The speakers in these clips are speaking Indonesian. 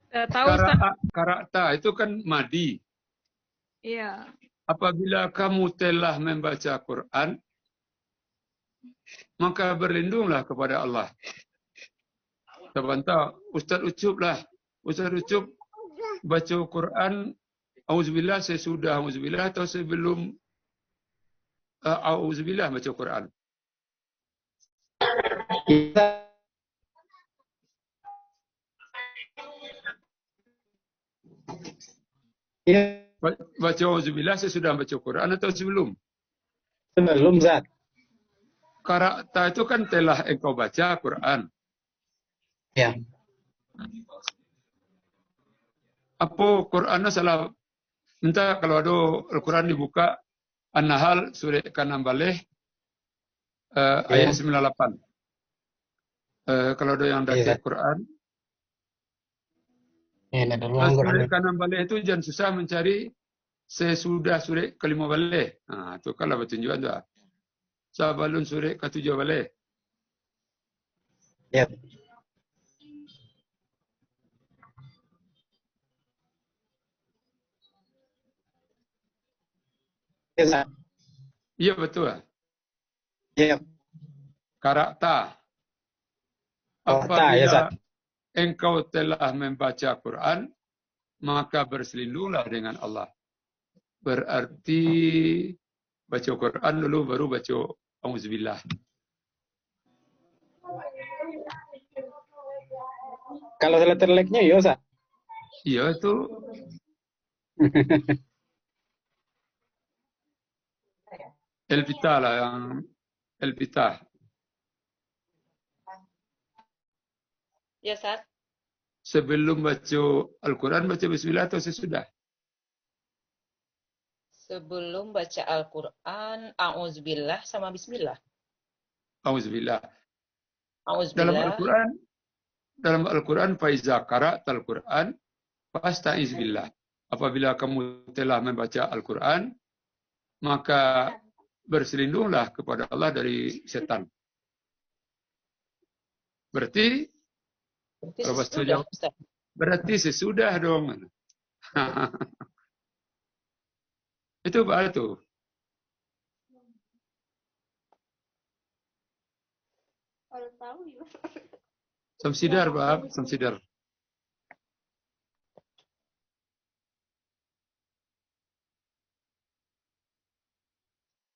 Tahu Ustaz? Karakta itu kan madi. Iya. Apabila kamu telah membaca Quran, maka berlindunglah kepada Allah. Sebentar, Ustaz Ucup lah. Ustaz Ucup baca Quran, auzubillah sesudah auzubillah atau sebelum auzubillah baca Quran? Iya, Baca auzubillah sesudah baca Quran atau sebelum? sebelum Zat. Karakta itu kan telah engkau baca Quran. Ya. Apa Qurannya salah? Minta kalau ada Al-Quran dibuka An-Nahl surah ke-16 ayat 98. Kalau ada yang daki Quran, surah ke-16 itu jangan susah mencari sesudah surah ke-15. Nah, itu kalau bertunjukan tu. Sebelum surah ke-17. Ya. Iya betul. Ya. Karakta. Apabila engkau telah membaca Quran, maka berselindunglah dengan Allah. Berarti baca Quran dulu baru baca auzubillah. Kalau letter like-nya ya, Ustaz. Iya itu. Elpitah lah yang elpitah. Ya, Ustaz. Sebelum baca Al-Quran, baca bismillah atau sesudah? Sebelum baca Al-Quran, a'udzubillah sama bismillah. Auzubillah. A'udzubillah. Dalam Al-Quran, faiza qara'tal Quran, fasta'iz billah. Apabila kamu telah membaca Al-Quran, maka berselindunglah kepada Allah dari setan. Berarti sesudah, Ustaz. Berarti sesudah dong. Itu Pak itu. Samsidar Pak, Samsidar.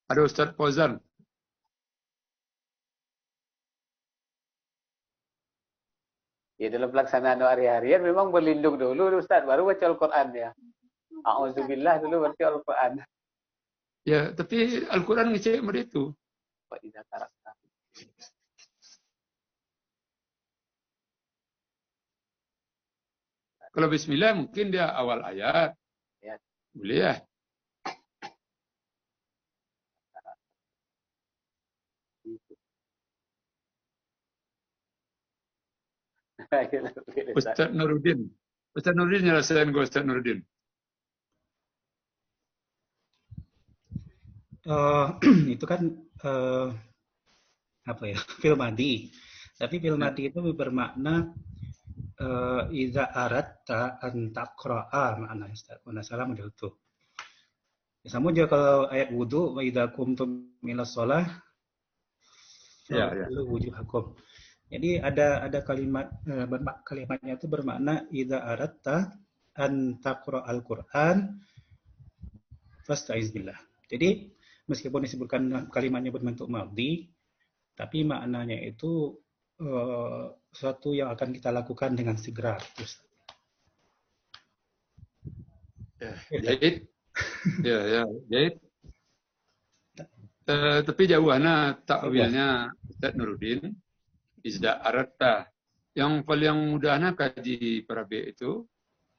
Ada Ustaz Fauzan. Ya dalam pelaksanaan hari-harian memang berlindung dulu Ustaz, baru baca Al-Quran ya. A'udzubillah dulu baca Al-Quran. Ya, tapi Al-Quran ngecek begitu. Kalau bismillah mungkin dia awal ayat. Ya. Boleh ya. Ustaz Nuruddin. Ustaz Nuruddin nyelesain gue Ustaz Nuruddin. Itu kan apa ya, fil madi. Tapi fil madi itu bermakna iza aratta an taqra'a maknanya Ustaz. Wa salam itu. Ya, sama juga kalau ayat wudu wa idza qumtum minas shalah wujuhakum. Jadi ada kalimat kalimatnya itu bermakna iza aratta an taqra'al Qur'an fasta'iz billah. Jadi meskipun disebutkan kalimatnya berbentuk madhi, tapi maknanya itu sesuatu yang akan kita lakukan dengan segera. Jahit. Jahit. Tapi jauhana takwilnya Ustaz Nuruddin. Izda aratta. Yang paling mudahnya kaji Parabi itu,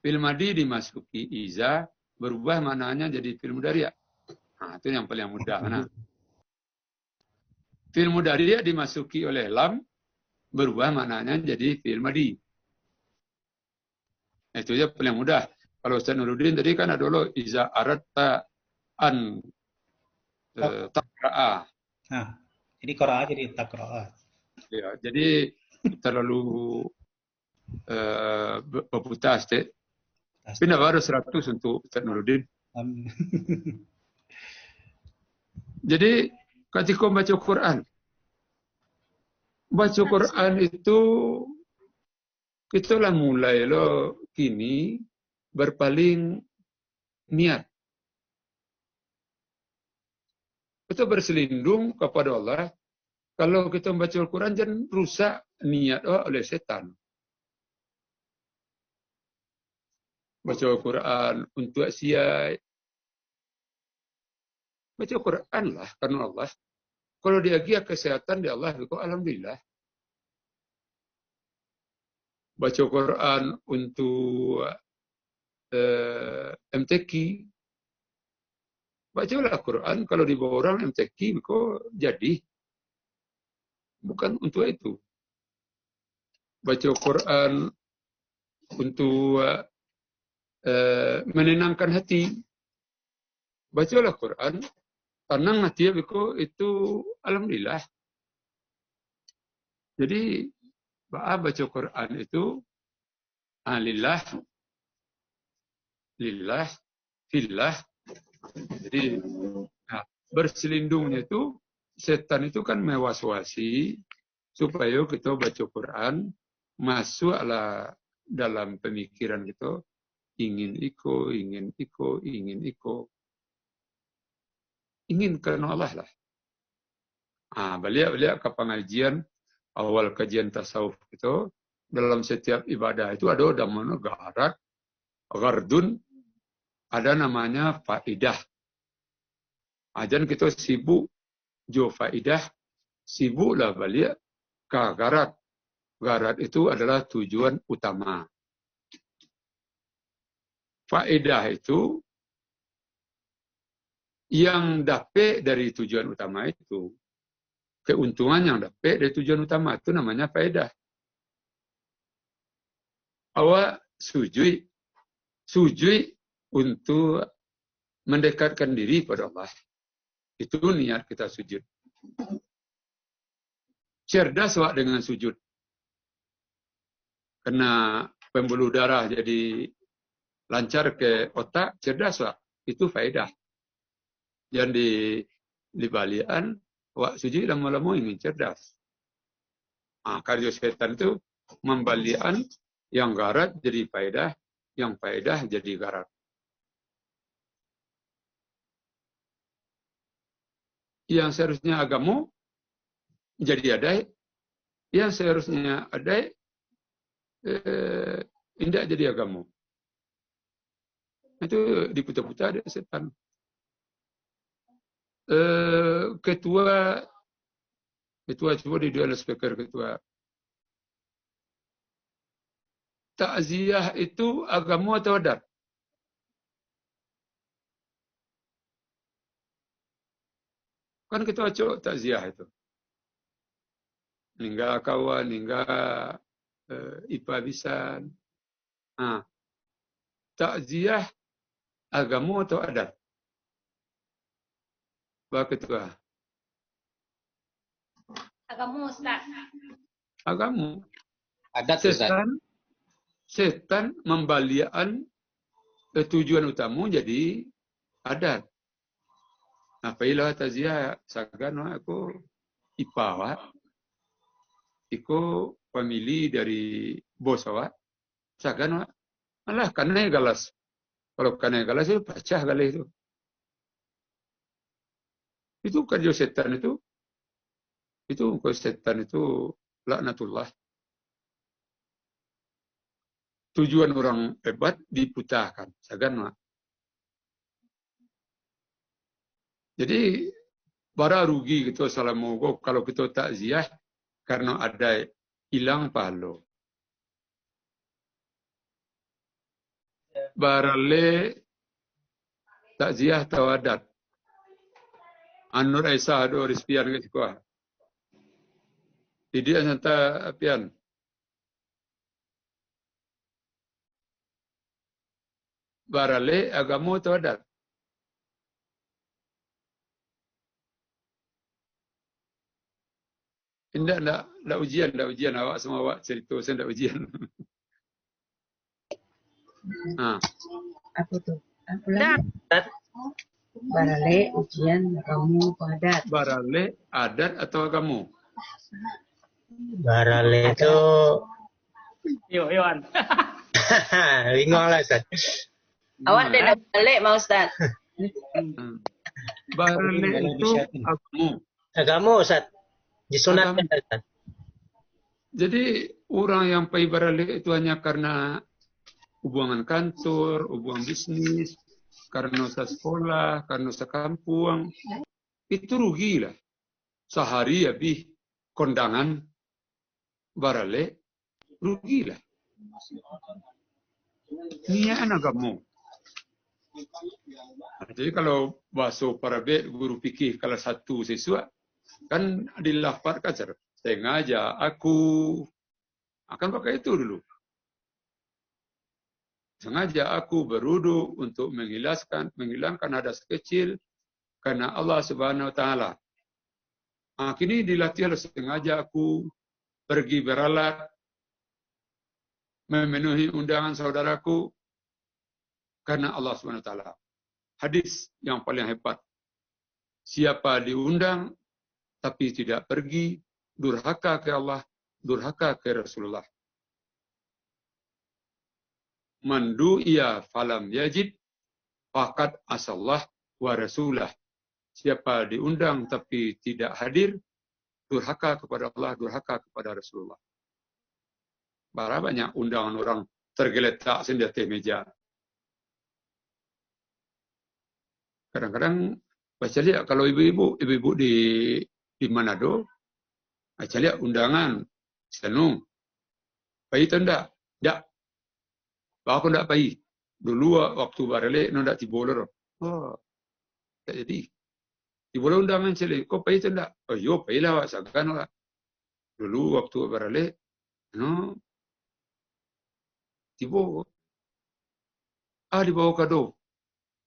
fil madi dimasuki iza, berubah maknanya jadi fil mudhari'. Nah, itu yang paling mudah. Nah. Fil mudhari' dimasuki oleh lam, berubah maknanya jadi fil madi. Itu aja paling mudah. Kalau Ustaz Nuruddin tadi kan ada dulu iza aratta an taqra'a. Nah, jadi qira'a jadi taqra'a. Ya, jadi terlalu Peputas teh. Pindah baru 100 untuk Ustaz Nuruddin. Jadi ketika baca Quran itu kita lah mulai lo kini berpaling niat. Kita berselindung kepada Allah. Kalau kita membaca Al-Quran jangan rusak niat oleh setan. Baca Al-Quran untuk siap. Baca Quran lah karena Allah. Kalau dia gia kesehatan di Allah, alhamdulillah. Baca Quran untuk MTQ. Bacalah Quran kalau dibawa orang MTQ, kok jadi. Bukan untuk itu. Baca Quran untuk menenangkan hati. Bacalah Quran, tenang hati itu alhamdulillah. Jadi baca Quran itu lillah, fillah. Jadi berselindungnya itu setan itu kan mewaswasi supaya kita baca Quran masuklah dalam pemikiran kita ingin karena Allah lah. Beliau ke pengajian awal kajian tasawuf itu dalam setiap ibadah itu ada namanya gardun, ada namanya faidah. Ajan kita sibuk jo faidah, sibuklah beliau ke garat. Garat itu adalah tujuan utama. Faedah itu yang dapat dari tujuan utama itu. Keuntungan yang dapat dari tujuan utama itu namanya faedah. Awak sujud untuk mendekatkan diri pada Allah. Itu niat kita sujud. Cerdas awak dengan sujud. Karena pembuluh darah jadi lancar ke otak, cerdas awak. Itu faedah. Yang di balian, awak sujud lama-lama ingin cerdas. Karya setan itu membalian yang garat jadi faedah, yang faedah jadi garat. Yang seharusnya agama jadi adai, yang seharusnya adai tidak jadi agama. Itu diputar-putar dari setan. Ketua coba di dual speaker ketua. Takziah itu agama atau adat? Kan kita acok takziah itu. Ninggal kawan, ninggal ipa bisan. Takziah agama atau adat? Pak Ketua. Agama, Ustaz. Agama. Adat, Ustaz. Setan membalian tujuan utama jadi adat. Apailah takziah sagan aku ipawa. Iko famili dari bos awak. Sagan awak. Malah kanai galas. Kalau kanai galas itu pecah galas itu. Itu kerja setan itu. Itu setan itu laknatullah. Tujuan orang hebat diputarkan. Sagan awak. Jadi, bara rugi gitu salamogo kalau kita takziah karena ada hilang pahala. Barale takziah tawadat. Anur Aisyah ado rispian ke sekolah. Jadi anta apian. Barale agama tawadat. Tidak ujian awak semua awak cerita saya tidak ujian. Nah, Apa tuh? Apa lagi? Barale ujian kamu padat. barale adat atau kamu? Barale itu Yoan. bingung lah Ustaz. Awak tidak balik, Pak Ustaz. Barale itu kamu. Agama Ustaz. Disunatkan Ustaz. Jadi orang yang pergi barale itu hanya karena hubungan kantor, hubungan bisnis, karena usaha sekolah, karena usaha kampung, itu rugi lah. Sehari habis kondangan barale, rugi lah. Ini anak kamu. Jadi kalau bahasa parabe guru fikih kalau satu siswa kan dilafalkan sengaja aku akan pakai itu dulu. Sengaja aku berwudu untuk menghilangkan hadas kecil karena Allah Subhanahu wa taala. Kini dilatih oleh sengaja aku pergi beralat memenuhi undangan saudaraku karena Allah Subhanahu wa taala. Hadis yang paling hebat. Siapa diundang tapi tidak pergi, durhaka ke Allah, durhaka ke Rasulullah. Mandu ia falam yajid faqad asallah wa rasulah. Siapa diundang tapi tidak hadir, durhaka kepada Allah, durhaka kepada Rasulullah. Berapa banyak undangan orang tergeletak di atas meja. Kadang-kadang baca lihat kalau ibu-ibu di Manado, baca lihat undangan senung. Pergi tu enggak? Tak. Aku enggak pergi. Dulu waktu barale ndak tibolor. Oh. Tak jadi. Tibolor undangan cili. Kau pergi tu enggak? Oh, yo pergilah awak sagan awak. Dulu waktu barale no tibo. Dibawa kado.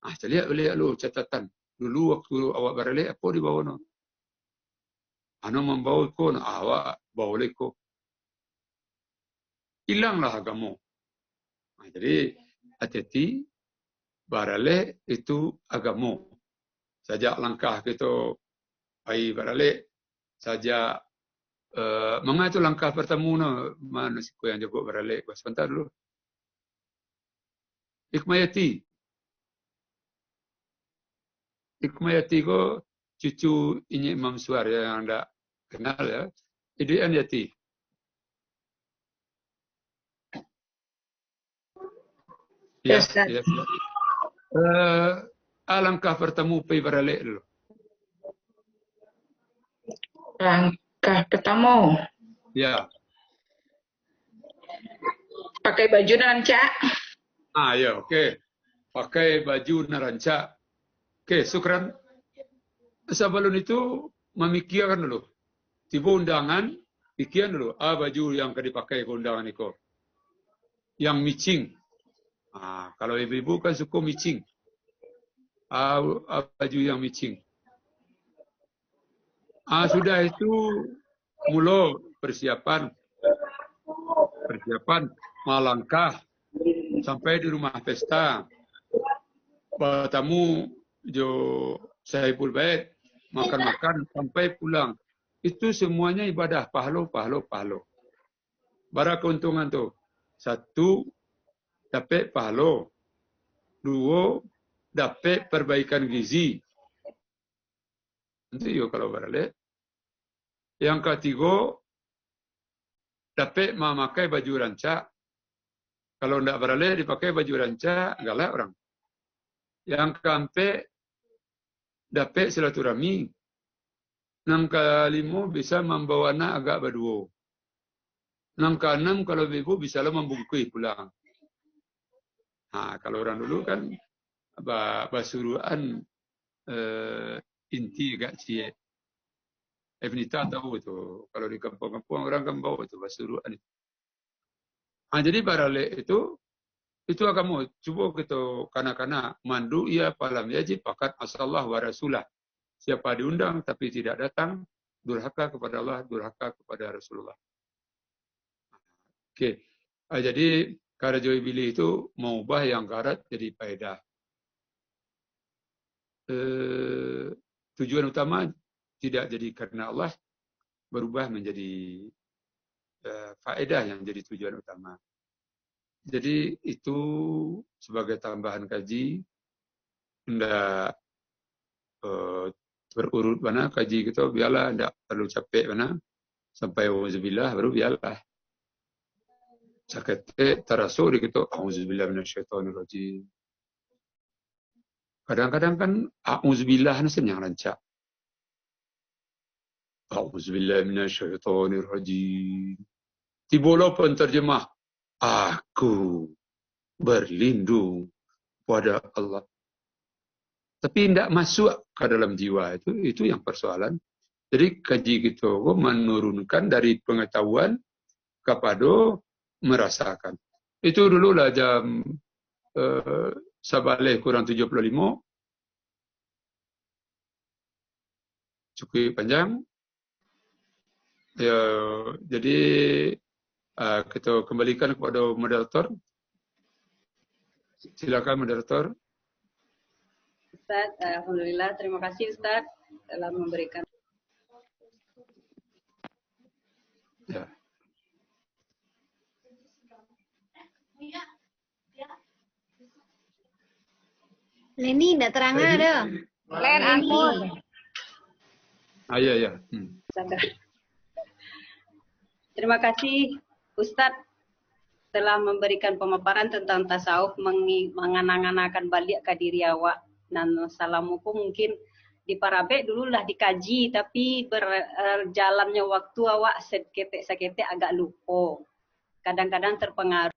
Lihat boleh lu catatan. Dulu waktu awak barale apa dibawa no? Membawa ko na awak bawa leko. Hilanglah agama. Jadi hati-hati barale itu agama. Sajak langkah kita pergi barale, sajak mengatu langkah pertama mana siku yang jago barale. Sebentar dulu. Hikmayati ko cucu ini Imam Suar yang anda kenal ya. Idian Yati. Ya, ya. Alangkah bertemu pergi barale dulu. Langkah pertama. Ya. Pakai baju nerancak. Ya, okey. Pakai baju nerancak. Okey, syukran. Sebelum itu memikirkan dulu. Tiba undangan, pikirkan dulu. Baju yang akan dipakai ke undangan itu. Yang micing. Kalau ibu-ibu kan suka micing. Baju yang micing. Sudah itu mula persiapan melangkah sampai di rumah pesta. Bertamu jo Sahibul Bait, makan-makan sampai pulang. Itu semuanya ibadah, pahala. Bara keuntungan tu. Satu, dapat pahala. Dua, dapat perbaikan gizi. Nanti yo kalau barale. Yang ketiga, dapat memakai baju rancak. Kalau tidak barale dipakai baju rancak, galak orang. Yang keempat, dapat silaturahmi. Yang kelima, bisa membawa anak agak berdua. Yang keenam, kalau ibu bisa membungkui pulang. Kalau orang dulu kan, basuruan inti agak cie. Evnita tahu itu. Kalau di kampung-kampung orang kan bawa itu basuruan itu. Jadi barale itu agama. Cuba kita kanak-kanak mandu ia falam yajib faqad asallah wa rasulah. Siapa diundang tapi tidak datang, durhaka kepada Allah, durhaka kepada Rasulullah. Okey. Jadi Kada jual beli itu mengubah yang karat jadi faedah. Tujuan utama tidak jadi karena Allah, berubah menjadi faedah yang jadi tujuan utama. Jadi itu sebagai tambahan kaji, hendak berurut mana kaji kita biarlah, hendak perlu capek mana sampai auzubillah baru biarlah. Sakit terasa di kita auzubillah minasyaitonirrajim. Kadang-kadang kan auzubillah nasen yang rancak. Auzubillah minasyaitonirrajim. Tibola penterjemah, aku berlindung pada Allah. Tapi tidak masuk ke dalam jiwa itu yang persoalan. Jadi kaji kita menurunkan dari pengetahuan kepada merasakan. Itu dululah jam Sabaleh kurang 75. Cukup panjang. Ya, jadi kita kembalikan kepada moderator. Silakan moderator. Ustaz, alhamdulillah, terima kasih Ustaz telah memberikan. Ya. Leni, tidak terang ada. Len, ampun. Ya. Terima kasih Ustadz telah memberikan pemaparan tentang tasawuf, menganang-anangkan balik ke diri awak. Dan salamuku mungkin di Parabe dululah dikaji, tapi berjalannya waktu awak seketek-seketek agak lupa. Kadang-kadang terpengaruh.